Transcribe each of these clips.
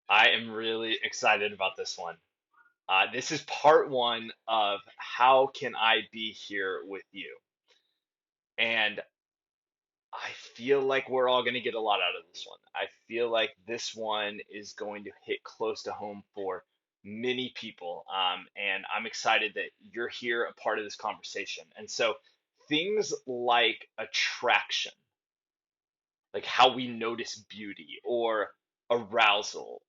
I am really excited about this one. This is part one of How Can I Be Here with You? And I feel like we're all going to get a lot out of this one. I feel like this one is going to hit close to home for many people. And I'm excited that you're here, a part of this conversation. And so, things like attraction, like how we notice beauty or arousal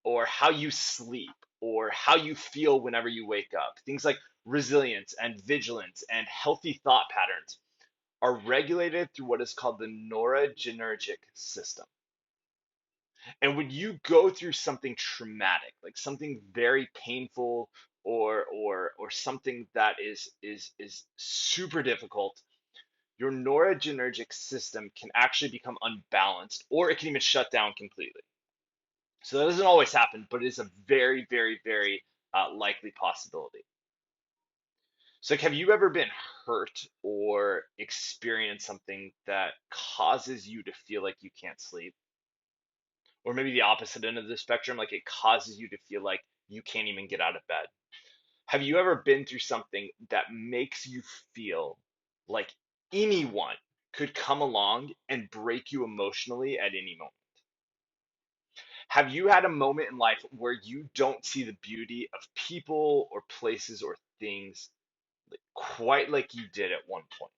or how you sleep or how you feel whenever you wake up. Things like resilience and vigilance and healthy thought patterns are regulated through what is called the noradrenergic system. And when you go through something traumatic, like something very painful or something that is super difficult, your noradrenergic system can actually become unbalanced or it can even shut down completely. So that doesn't always happen, but it is a very, very, very likely possibility. So, like, have you ever been hurt or experienced something that causes you to feel like you can't sleep? Or maybe the opposite end of the spectrum, like it causes you to feel like you can't even get out of bed? Have you ever been through something that makes you feel like anyone could come along and break you emotionally at any moment? Have you had a moment in life where you don't see the beauty of people or places or things quite like you did at one point?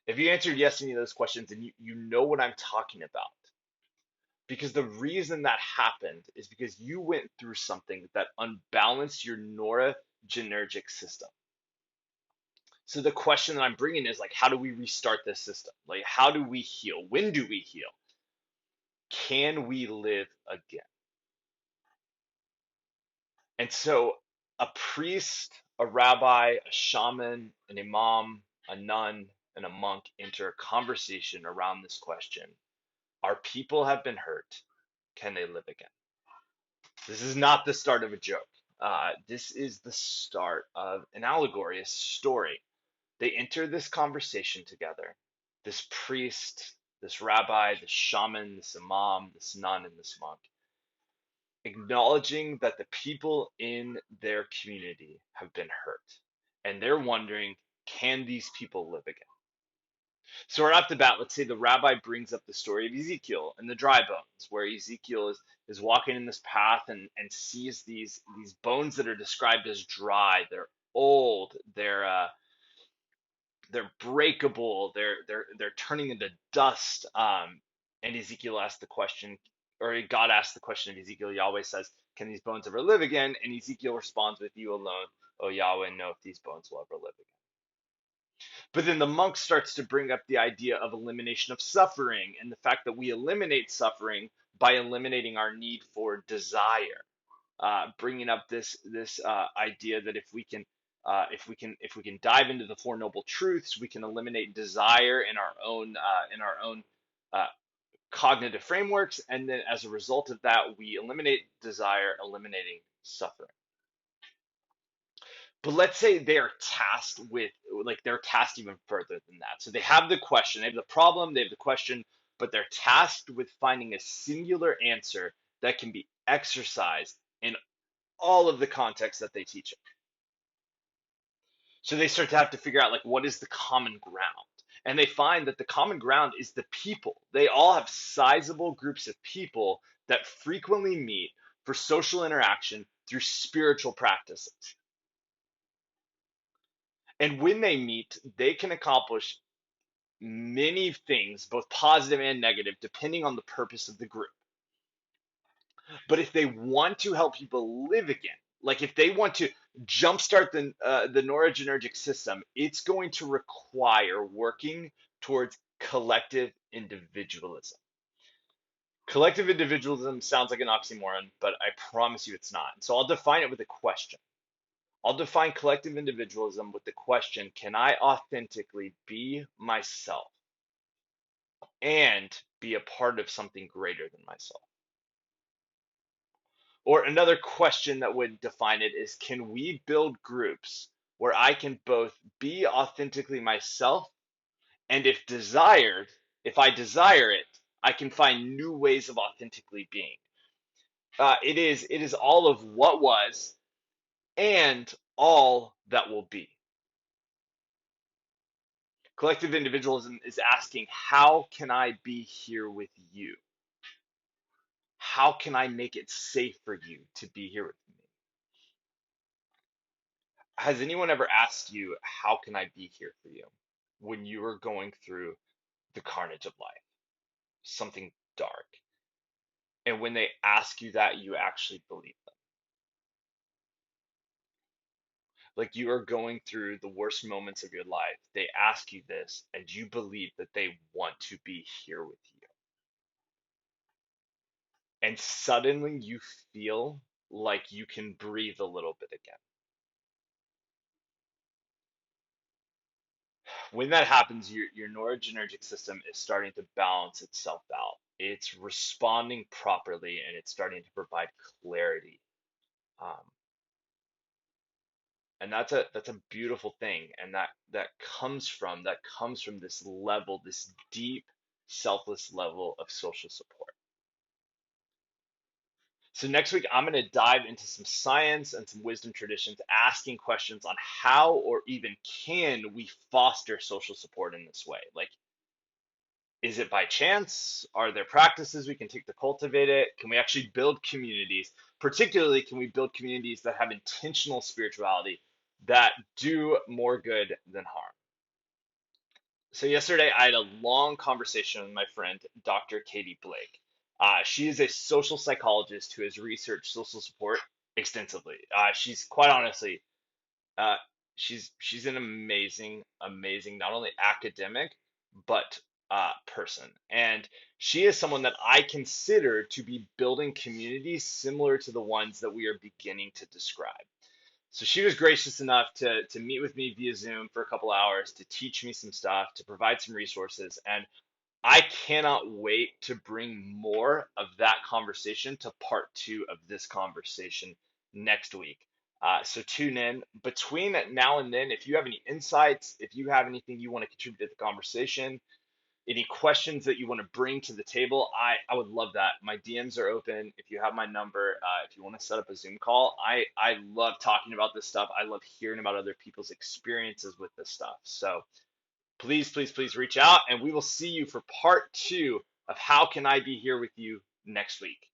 If you answered yes to any of those questions, then you know what I'm talking about. Because the reason that happened is because you went through something that unbalanced your noradrenergic system. So the question that I'm bringing is like, how do we restart this system? Like, how do we heal? When do we heal? Can we live again? And so a priest, a rabbi, a shaman, an imam, a nun, and a monk enter a conversation around this question. Our people have been hurt. Can they live again? This is not the start of a joke. This is the start of an allegory, a story. They enter this conversation together. This priest, this rabbi, this shaman, this imam, this nun, and this monk, acknowledging that the people in their community have been hurt. And they're wondering, can these people live again? So right off the bat, let's say the rabbi brings up the story of Ezekiel and the dry bones, where Ezekiel is walking in this path and sees these bones that are described as dry. They're old. They're breakable. They're turning into dust. And Ezekiel asked the question, or God asked the question of Ezekiel. Yahweh says, "Can these bones ever live again?" And Ezekiel responds with, "You alone, O Yahweh, know if these bones will ever live again." But then the monk starts to bring up the idea of elimination of suffering and the fact that we eliminate suffering by eliminating our need for desire. Bringing up this idea that if we can dive into the Four Noble Truths, we can eliminate desire in our own uh, cognitive frameworks, and then as a result of that, we eliminate desire, eliminating suffering. But let's say they're tasked with, like, they're tasked even further than that. So they have the question, they have the problem, they have the question, but they're tasked with finding a singular answer that can be exercised in all of the contexts that they teach it. So they start to have to figure out, like, what is the common ground? And they find that the common ground is the people. They all have sizable groups of people that frequently meet for social interaction through spiritual practices. And when they meet, they can accomplish many things, both positive and negative, depending on the purpose of the group. But if they want to help people live again, like if they want to jumpstart the noradrenergic system, it's going to require working towards collective individualism. Collective individualism sounds like an oxymoron, but I promise you it's not. So I'll define it with a question. I'll define collective individualism with the question, can I authentically be myself and be a part of something greater than myself? Or another question that would define it is, can we build groups where I can both be authentically myself and if I desire it, I can find new ways of authentically being. It is all of what was and all that will be. Collective individualism is asking, how can I be here with you? How can I make it safe for you to be here with me? Has anyone ever asked you, how can I be here for you when you are going through the carnage of life, something dark? And when they ask you that, you actually believe them. Like you are going through the worst moments of your life. They ask you this, and you believe that they want to be here with you. And suddenly you feel like you can breathe a little bit again. When that happens, your noradrenergic system is starting to balance itself out. It's responding properly and it's starting to provide clarity. Um, and that's a beautiful thing. And that comes from this level, this deep, selfless level of social support. So next week, I'm going to dive into some science and some wisdom traditions, asking questions on how or even can we foster social support in this way? Like, is it by chance? Are there practices we can take to cultivate it? Can we actually build communities? Particularly, can we build communities that have intentional spirituality that do more good than harm? So yesterday, I had a long conversation with my friend, Dr. Katie Blake. She is a social psychologist who has researched social support extensively. She's quite honestly, uh, she's an amazing not only academic but person, and she is someone that I consider to be building communities similar to the ones that we are beginning to describe. So she was gracious enough to meet with me via Zoom for a couple hours to teach me some stuff, to provide some resources, and I cannot wait to bring more of that conversation to part two of this conversation next week. So tune in. Between now and then, if you have any insights, if you have anything you want to contribute to the conversation, any questions that you want to bring to the table, I would love that. My DMs are open. If you have my number, if you want to set up a Zoom call, I love talking about this stuff. I love hearing about other people's experiences with this stuff. So please, please, please reach out, and we will see you for part two of How Can I Be Here with You next week.